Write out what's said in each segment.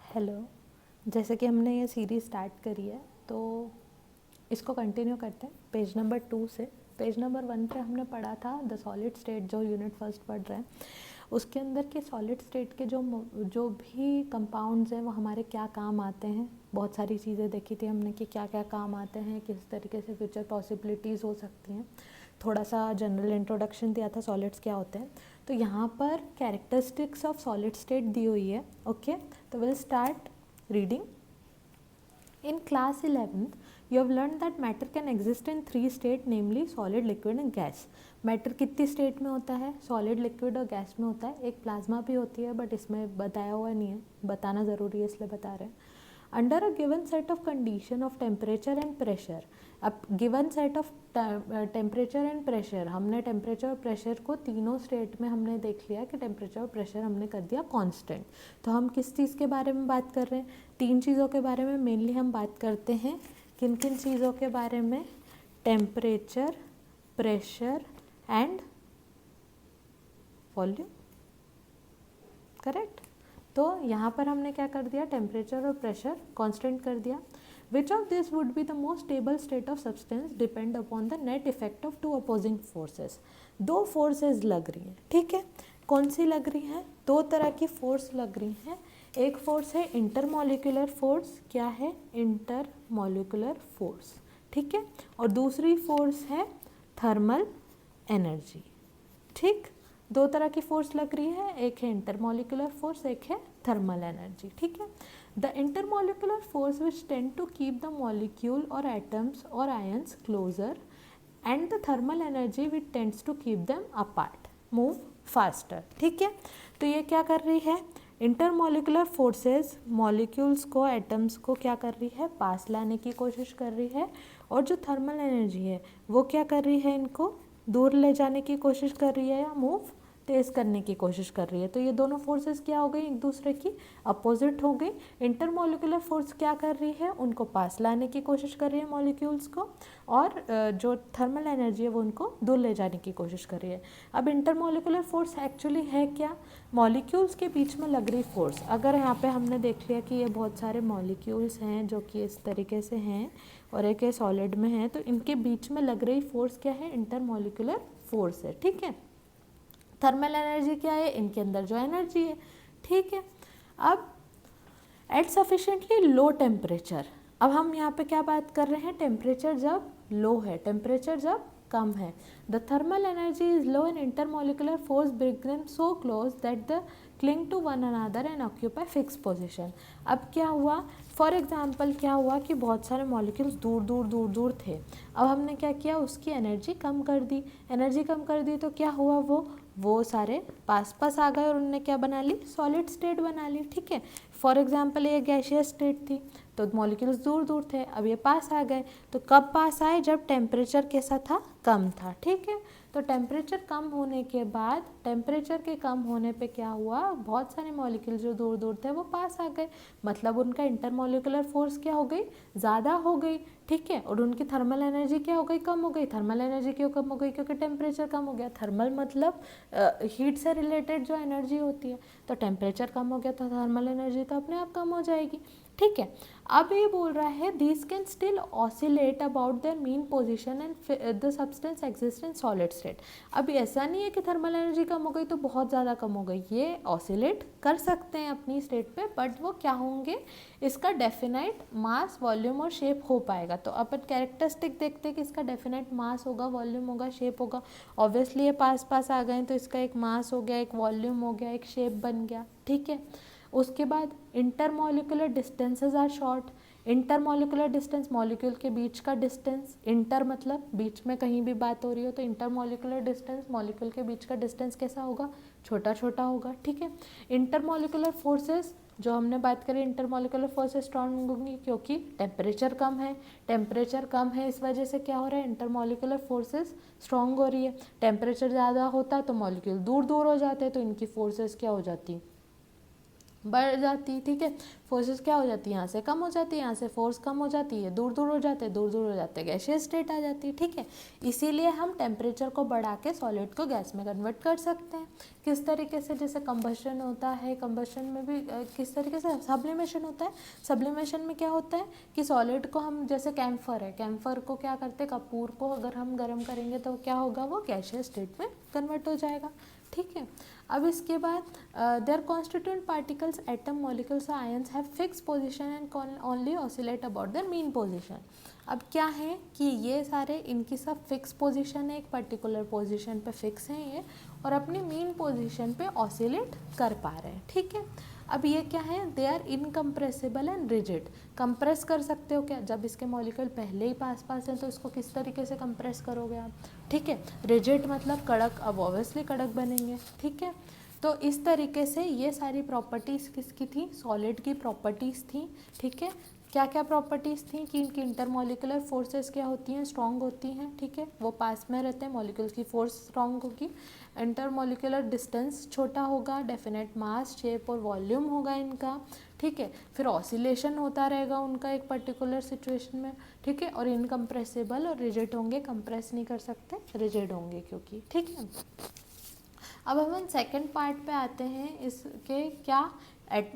Hello. जैसे कि हमने ये सीरीज़ स्टार्ट करी है तो इसको कंटिन्यू करते हैं पेज नंबर 2 से। पेज नंबर 1 पे हमने पढ़ा था द सॉलिड स्टेट, जो यूनिट फर्स्ट पढ़ रहे हैं उसके अंदर के सॉलिड स्टेट के जो भी कंपाउंड्स हैं वो हमारे क्या काम आते हैं। बहुत सारी चीज़ें देखी थी हमने कि क्या क्या काम आते हैं, किस तरीके से फ्यूचर पॉसिबिलिटीज़ हो सकती हैं। थोड़ा सा जनरल इंट्रोडक्शन दिया था सॉलिड्स क्या होते हैं। तो यहाँ पर कैरेक्टरिस्टिक्स ऑफ सॉलिड स्टेट दी हुई है। ओके, तो will start reading. In class 11th, you have learned that matter can exist in 3 states, namely solid, liquid and gas. Matter कितनी स्टेट में होता है? सॉलिड, लिक्विड और गैस में होता है। एक प्लाज्मा भी होती है बट इसमें बताया हुआ नहीं है, बताना ज़रूरी है इसलिए बता रहे हैं। Under a given set of condition of temperature and pressure. अब given set of temperature and pressure, हमने टेम्परेचर और प्रेशर को तीनों स्टेट में हमने देख लिया कि टेम्परेचर और प्रेशर हमने कर दिया कांस्टेंट। तो हम किस चीज़ के बारे में बात कर रहे हैं? 3 चीज़ों के बारे में मेनली हम बात करते हैं। किन किन चीज़ों के बारे में? Temperature, pressure and volume. Correct. तो यहाँ पर हमने क्या कर दिया? टेम्परेचर और प्रेशर कांस्टेंट कर दिया। Which of this would be the most stable state of substance depend upon the net effect of 2 opposing forces. 2 forces लग रही हैं, ठीक है। कौन सी लग रही हैं? 2 तरह की फोर्स लग रही हैं। एक फोर्स है इंटरमॉलिक्यूलर फोर्स। क्या है? इंटरमॉलिक्यूलर फोर्स, ठीक है। और दूसरी फोर्स है थर्मल एनर्जी, ठीक। 2 तरह की फोर्स लग रही है, एक है इंटरमॉलिक्यूलर फोर्स, एक है थर्मल एनर्जी, ठीक है। The intermolecular force which tend to keep the molecule और एटम्स और ions closer and the thermal energy which tends to keep them apart move faster, ठीक है। तो ये क्या कर रही है? इंटरमॉलिक्यूलर फोर्सेस मॉलिक्यूल्स को, एटम्स को क्या कर रही है? पास लाने की कोशिश कर रही है। और जो थर्मल एनर्जी है वो क्या कर रही है? इनको दूर ले जाने की कोशिश कर रही है या मूव तेज़ करने की कोशिश कर रही है। तो ये दोनों फोर्सेस क्या हो गई? एक दूसरे की अपोजिट हो गई। इंटरमॉलिक्यूलर फोर्स क्या कर रही है? उनको पास लाने की कोशिश कर रही है मॉलिक्यूल्स को, और जो थर्मल एनर्जी है वो उनको दूर ले जाने की कोशिश कर रही है। अब इंटरमॉलिक्यूलर फोर्स एक्चुअली है क्या? मॉलिक्यूल्स के बीच में लग रही फोर्स। अगर यहाँ पे हमने देख लिया कि ये बहुत सारे मॉलिक्यूल्स हैं जो कि इस तरीके से हैं और एक ये सॉलिड में है, तो इनके बीच में लग रही फोर्स क्या है? इंटरमॉलिक्यूलर फोर्स है, ठीक है। थर्मल एनर्जी क्या है? इनके अंदर जो एनर्जी है, ठीक है। अब एट सफिशिएंटली लो टेम्परेचर, अब हम यहाँ पे क्या बात कर रहे हैं? टेम्परेचर जब लो है, टेम्परेचर जब कम है। The thermal energy is low and intermolecular force bring them so close that the cling to one another and occupy fix position. अब क्या हुआ? फॉर एग्जाम्पल क्या हुआ कि बहुत सारे मॉलिक्यूल्स दूर दूर दूर दूर थे। अब हमने क्या किया? उसकी एनर्जी कम कर दी। एनर्जी कम कर दी तो क्या हुआ? वो सारे पास पास आ गए और उन्होंने क्या बना ली? सॉलिड स्टेट बना ली, ठीक है। फॉर एग्जाम्पल ये गैसियस स्टेट थी तो मॉलिक्यूल्स दूर दूर थे, अब ये पास आ गए। तो कब पास आए? जब टेम्परेचर कैसा था? कम था, ठीक है। तो टेम्परेचर कम होने के बाद, टेम्परेचर के कम होने पे क्या हुआ? बहुत सारे मॉलिक्यूल जो दूर दूर थे वो पास आ गए, मतलब उनका इंटरमॉलिक्यूलर फोर्स क्या हो गई? ज़्यादा हो गई, ठीक है। और उनकी थर्मल एनर्जी क्या हो गई? कम हो गई। थर्मल एनर्जी क्यों कम हो गई? क्योंकि टेम्परेचर कम हो गया। थर्मल मतलब हीट से रिलेटेड जो एनर्जी होती है, तो टेम्परेचर कम हो गया तो थर्मल एनर्जी तो अपने आप कम हो जाएगी, ठीक है। अब ये बोल रहा है these can still oscillate about their mean position and the substance exist in solid state. अब ऐसा नहीं है कि थर्मल एनर्जी कम हो गई तो बहुत ज़्यादा कम हो गई, ये ऑसिलेट कर सकते हैं अपनी स्टेट पे, बट वो क्या होंगे? इसका डेफिनाइट मास, वॉल्यूम और शेप हो पाएगा। तो अपन कैरेक्टरिस्टिक देखते हैं कि इसका डेफिनाइट मास होगा, वॉल्यूम होगा, शेप होगा। ऑब्वियसली ये पास पास आ गए तो इसका एक मास हो गया, एक वॉल्यूम हो गया, एक शेप बन गया, ठीक है। उसके बाद intermolecular distances are short. Intermolecular distance molecule के बीच का डिस्टेंस, इंटर मतलब बीच में कहीं भी बात हो रही हो, तो इंटरमॉलिक्यूलर डिस्टेंस मॉलिक्यूल के बीच का डिस्टेंस कैसा होगा? छोटा छोटा होगा, ठीक है। इंटरमॉलिक्यूलर फोर्सेस जो हमने बात करी, इंटरमॉलिक्यूलर फोर्सेस स्ट्रॉन्ग होंगी क्योंकि टेम्परेचर कम है। टेम्परेचर कम है इस वजह से क्या हो रहा है? इंटरमॉलिक्यूलर फोर्सेस स्ट्रॉन्ग हो रही है। टेम्परेचर ज़्यादा होता है तो मॉलिक्यूल दूर दूर हो जाते हैं, तो इनकी फोर्सेस क्या हो जाती? बढ़ जाती, ठीक है, फोर्सेस क्या हो जाती है, यहाँ से कम हो जाती है, यहाँ से फोर्स कम हो जाती है, दूर दूर हो जाते, दूर दूर हो जाते, गैसियस स्टेट आ जाती है, ठीक है। इसीलिए हम टेम्परेचर को बढ़ा के सॉलिड को गैस में कन्वर्ट कर सकते हैं। किस तरीके से, जैसे कंबशन होता है, कंबशन में भी किस तरीके से सब्लिमेशन होता है। सब्लिमेशन में क्या होता है कि सॉलिड को हम, जैसे कैम्फर है, कैम्फर को क्या करते हैं, कपूर को अगर हम गर्म करेंगे तो क्या होगा, वो गैसियस स्टेट में कन्वर्ट हो जाएगा, ठीक है। अब इसके बाद their constituent particles, atom, molecules, ions have fix position and only oscillate about their mean position. अब क्या है कि ये सारे, इनकी सब फिक्स पोजीशन है, एक पर्टिकुलर पोजीशन पे फिक्स हैं ये, और अपनी मीन पोजीशन पे ऑसिलेट कर पा रहे हैं, ठीक है। अब ये क्या है, they are incompressible and rigid. Compress कर सकते हो क्या, जब इसके मॉलिक्यूल पहले ही पास पास हैं तो इसको किस तरीके से कंप्रेस करोगे आप, ठीक है। रिजिड मतलब कड़क, अब ऑब्वियसली कड़क बनेंगे, ठीक है। तो इस तरीके से ये सारी प्रॉपर्टीज़ किसकी थी, सॉलिड की प्रॉपर्टीज़ थी, ठीक है। क्या क्या प्रॉपर्टीज़ थी कि इनकी इंटरमॉलिकुलर फोर्सेस क्या होती हैं, स्ट्रॉन्ग होती हैं, ठीक है, वो पास में रहते हैं, मॉलिक्यूल्स की फोर्स स्ट्रॉन्ग होगी, इंटरमॉलिकुलर डिस्टेंस छोटा होगा, डेफिनेट मास, शेप और वॉल्यूम होगा इनका, ठीक है। फिर ऑसिलेशन होता रहेगा उनका एक पर्टिकुलर सिचुएशन में, ठीक है। और इनकम्प्रेसिबल और रिजिड होंगे, कंप्रेस नहीं कर सकते, रिजिड होंगे क्योंकि, ठीक है। अब हम सेकंड पार्ट पे आते हैं, इसके क्या,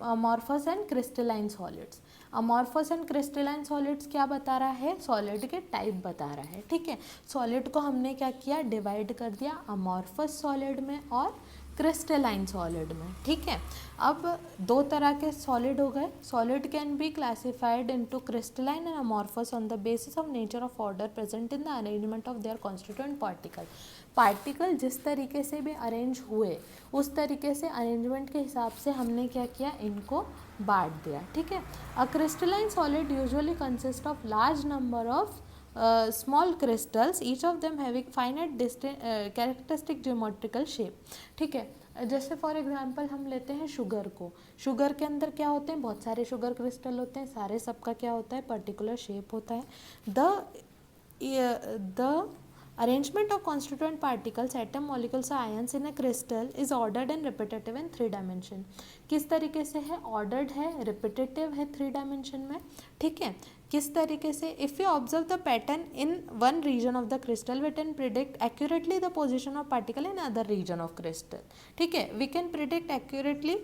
amorphous and crystalline solids. Amorphous and crystalline solids क्या बता रहा है, सॉलिड के टाइप बता रहा है, ठीक है। सॉलिड को हमने क्या किया, डिवाइड कर दिया अमॉर्फस सॉलिड में और क्रिस्टलाइन सॉलिड में, ठीक है। अब दो तरह के सॉलिड हो गए। Solid can be classified into crystalline and amorphous on the basis of nature of order present in the arrangement of their constituent particle. Particle जिस तरीके से भी अरेंज हुए उस तरीके से अरेंजमेंट के हिसाब से हमने क्या किया, इनको बांट दिया, ठीक है। अ crystalline solid usually consist of large number of small crystals, each of them having finite characteristic geometrical shape, ठीक है। जैसे फॉर एग्जांपल हम लेते हैं शुगर को, शुगर के अंदर क्या होते हैं, बहुत सारे शुगर क्रिस्टल होते हैं, सारे सबका क्या होता है, पर्टिकुलर शेप होता है। The arrangement of constituent particles, atom, molecules, ions in a crystal is ordered and repetitive in 3 dimension। किस तरीके से है, ordered है, repetitive है 3 dimension में, ठीक है। किस तरीके से, if you observe the pattern in one region of the crystal we can predict accurately the position of particle in other region of crystal, ठीक है। we can predict accurately,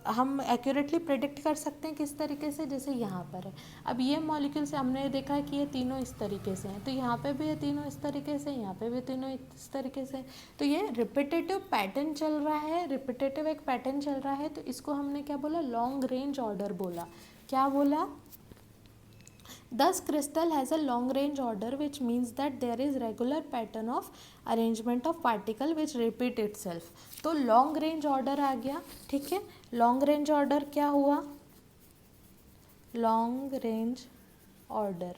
हम एक्यूरेटली प्रेडिक्ट कर सकते हैं किस तरीके से, जैसे यहाँ पर है, अब ये मॉलिक्यूल से हमने देखा है कि ये तीनों इस तरीके से हैं, तो यहाँ पे भी ये तीनों इस तरीके से, यहाँ पे भी तीनों इस तरीके से, तो ये रिपीटेटिव पैटर्न चल रहा है, रिपीटेटिव एक पैटर्न चल रहा है, तो इसको हमने क्या बोला, लॉन्ग रेंज ऑर्डर बोला। क्या बोला, Thus crystal has a long range order, which means that there is regular pattern of arrangement of particle which repeat itself। तो long range order आ गया, ठीक है। long range order क्या हुआ, long range order,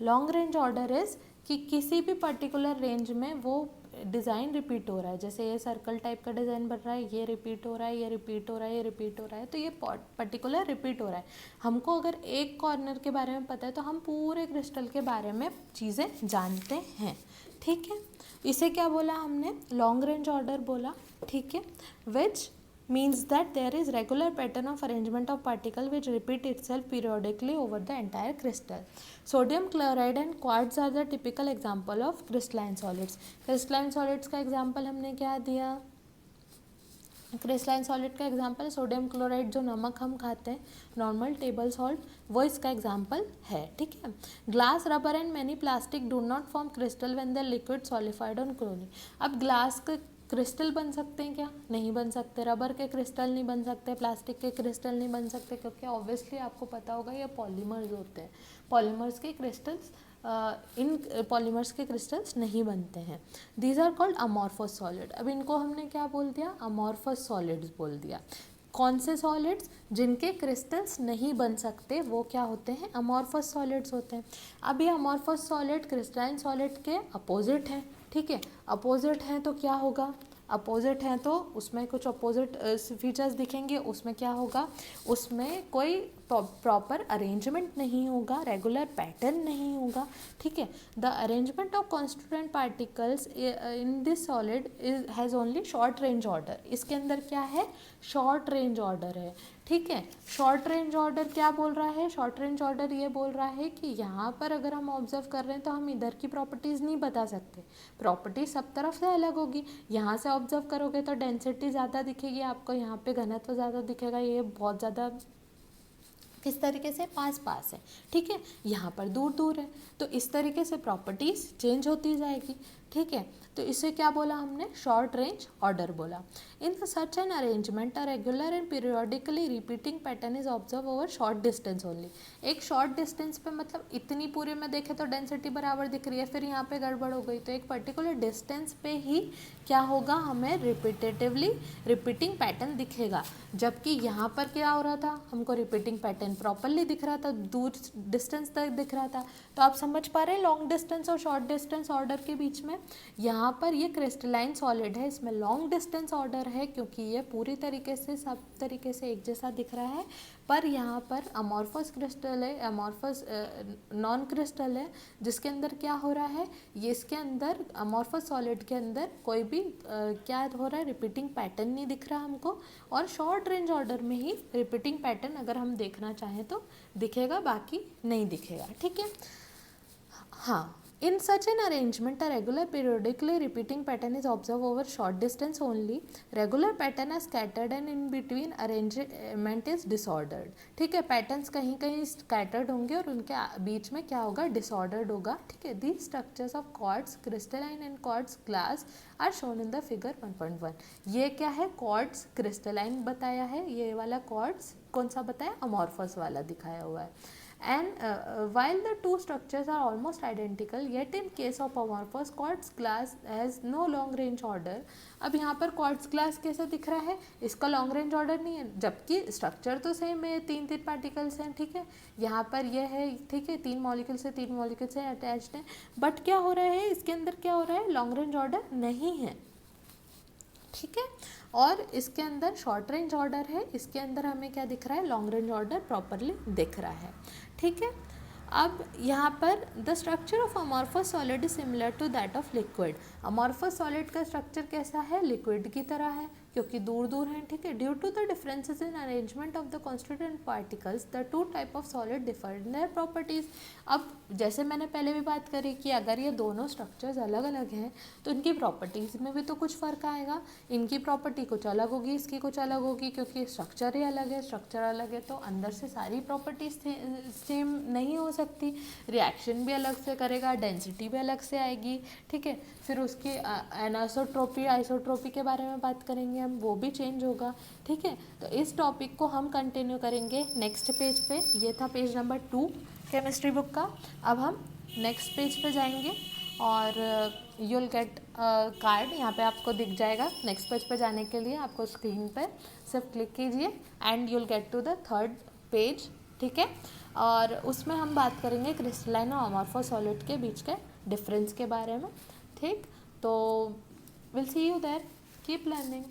long range order is कि किसी भी particular range में वो डिज़ाइन रिपीट हो रहा है, जैसे ये सर्कल टाइप का डिज़ाइन बन रहा है, ये रिपीट हो रहा है, ये रिपीट हो रहा है, ये रिपीट हो रहा है, तो ये पर्टिकुलर रिपीट हो रहा है। हमको अगर एक कॉर्नर के बारे में पता है तो हम पूरे क्रिस्टल के बारे में चीज़ें जानते हैं, ठीक है। इसे क्या बोला हमने, लॉन्ग रेंज ऑर्डर बोला, ठीक है। विच means that there is regular pattern of arrangement of particle which repeat itself periodically over the entire crystal। Sodium chloride and quartz are the typical example of crystalline solids। crystalline solids का example हमने क्या दिया, crystalline solid का example sodium chloride, जो नमक हम खाते हैं नॉर्मल टेबल सॉल्ट, वो इसका एग्जांपल है, ठीक है। Glass, rubber and many plastic do not form crystal when the liquid solidified on cooling. अब ग्लास के क्रिस्टल बन सकते हैं क्या, नहीं बन सकते। रबर के क्रिस्टल नहीं बन सकते, प्लास्टिक के क्रिस्टल नहीं बन सकते, क्योंकि ऑब्वियसली आपको पता होगा ये पॉलीमर्स होते हैं, पॉलीमर्स के क्रिस्टल्स, इन पॉलीमर्स के क्रिस्टल्स नहीं बनते हैं। These are called amorphous solid. अब इनको हमने क्या बोल दिया, अमॉर्फस सॉलिड्स बोल दिया। कौन से सॉलिड्स, जिनके क्रिस्टल्स नहीं बन सकते वो क्या होते हैं, अमॉर्फस सॉलिड्स होते हैं। अब ये अमॉर्फस सॉलिड क्रिस्टलाइन सॉलिड के अपोजिट हैं, ठीक है। अपोजिट हैं तो क्या होगा, अपोजिट हैं तो उसमें कुछ अपोजिट फीचर्स दिखेंगे, उसमें क्या होगा, उसमें कोई प्रॉपर अरेंजमेंट नहीं होगा, रेगुलर पैटर्न नहीं होगा, ठीक है। The arrangement of constituent particles in this solid has only short range order, इसके अंदर क्या है, शॉर्ट रेंज ऑर्डर है, ठीक है। शॉर्ट रेंज ऑर्डर क्या बोल रहा है, शॉर्ट रेंज ऑर्डर ये बोल रहा है कि यहाँ पर अगर हम ऑब्जर्व कर रहे हैं तो हम इधर की प्रॉपर्टीज़ नहीं बता सकते, प्रॉपर्टी सब तरफ से अलग होगी। यहाँ से ऑब्जर्व करोगे तो डेंसिटी ज़्यादा दिखेगी आपको, यहाँ पे घनत्व ज़्यादा दिखेगा, ये बहुत ज़्यादा किस तरीके से पास पास है, ठीक है, यहाँ पर दूर दूर है, तो इस तरीके से प्रॉपर्टीज़ चेंज होती जाएगी, ठीक है। तो इसे क्या बोला हमने, शॉर्ट रेंज ऑर्डर बोला। In such an arrangement a regular and periodically repeating pattern is observe over short distance only. एक शॉर्ट डिस्टेंस पे मतलब इतनी पूरे में देखें तो डेंसिटी बराबर दिख रही है, फिर यहाँ पे गड़बड़ हो गई, तो एक पर्टिकुलर डिस्टेंस पे ही क्या होगा, हमें रिपीटेटिवली रिपीटिंग पैटर्न दिखेगा। जबकि यहाँ पर क्या हो रहा था, हमको रिपीटिंग पैटर्न प्रॉपरली दिख रहा था, दूर डिस्टेंस तक दिख रहा था। तो आप समझ पा रहे हैं लॉन्ग डिस्टेंस और शॉर्ट डिस्टेंस ऑर्डर के बीच में। यहाँ पर ये क्रिस्टलाइन सॉलिड है, इसमें लॉन्ग डिस्टेंस ऑर्डर है क्योंकि ये पूरी तरीके से सब तरीके से एक जैसा दिख रहा है, पर यहाँ पर अमॉर्फस क्रिस्टल है, अमॉर्फस नॉन क्रिस्टल है, जिसके अंदर क्या हो रहा है, ये इसके अंदर अमॉर्फस सॉलिड के अंदर कोई भी क्या हो रहा है, रिपीटिंग पैटर्न नहीं दिख रहा हमको, और शॉर्ट रेंज ऑर्डर में ही रिपीटिंग पैटर्न अगर हम देखना चाहें तो दिखेगा, बाकी नहीं दिखेगा, ठीक है। हाँ, in such an arrangement a regular periodically repeating pattern is observed over short distance only. Regular pattern are scattered and in between arrangement is disordered, ठीक है। पैटर्न्स कहीं कहीं स्कैटर्ड होंगे और उनके बीच में क्या होगा, डिसऑर्डर्ड होगा, ठीक है। These structures of quartz crystalline and quartz glass are shown in the figure 1.1। ये क्या है, क्वार्ट्ज क्रिस्टलाइन बताया है, ये वाला क्वार्ट्ज कौन सा बताया, अमॉर्फस वाला दिखाया हुआ है। And while the two structures are almost identical, yet in case of amorphous quartz glass has no long range order। अब यहाँ पर क्वार्ट्ज ग्लास कैसे दिख रहा है, इसका लॉन्ग रेंज ऑर्डर नहीं है, जबकि स्ट्रक्चर तो सेम है, तीन तीन पार्टिकल्स हैं, ठीक है। यहाँ पर यह है, ठीक है, तीन मॉलिक्यूल से अटैच्ड हैं, बट क्या हो रहा है, इसके अंदर क्या हो रहा है, लॉन्ग रेंज ऑर्डर नहीं है, ठीक है। और इसके अंदर शॉर्ट रेंज ऑर्डर है, इसके अंदर हमें क्या दिख रहा है, लॉन्ग रेंज ऑर्डर प्रॉपरली दिख रहा है, ठीक है। अब यहाँ पर the structure of amorphous solid is similar to that of liquid. Amorphous solid का स्ट्रक्चर कैसा है, लिक्विड की तरह है, क्योंकि दूर दूर हैं, ठीक है। Due to the differences in arrangement of the constituent particles the two type of solid differ in their properties. अब जैसे मैंने पहले भी बात करी कि अगर ये दोनों स्ट्रक्चर्स अलग अलग हैं तो इनकी प्रॉपर्टीज़ में भी तो कुछ फ़र्क आएगा, इनकी प्रॉपर्टी कुछ अलग होगी, इसकी कुछ अलग होगी, क्योंकि स्ट्रक्चर ही अलग है, स्ट्रक्चर अलग है तो अंदर से सारी प्रॉपर्टीज़ सेम नहीं हो सकती, रिएक्शन भी अलग से करेगा, डेंसिटी भी अलग से आएगी, ठीक है। फिर उसकी एनाइसोट्रोपी आइसोट्रोपी के बारे में बात करेंगे हम, वो भी चेंज होगा, ठीक है। तो इस टॉपिक को हम कंटिन्यू करेंगे नेक्स्ट पेज पे। ये था पेज नंबर 2 केमिस्ट्री बुक का। अब हम नेक्स्ट पेज पे जाएंगे और यू विल गेट कार्ड, यहाँ पे आपको दिख जाएगा। नेक्स्ट पेज पे जाने के लिए आपको स्क्रीन पे सिर्फ क्लिक कीजिए and you will get to the 3rd page, ठीक है। और उसमें हम बात करेंगे क्रिस्टलाइन और अमॉर्फस सॉलिड के बीच के डिफरेंस के बारे में, ठीक। तो will see you there, keep learning.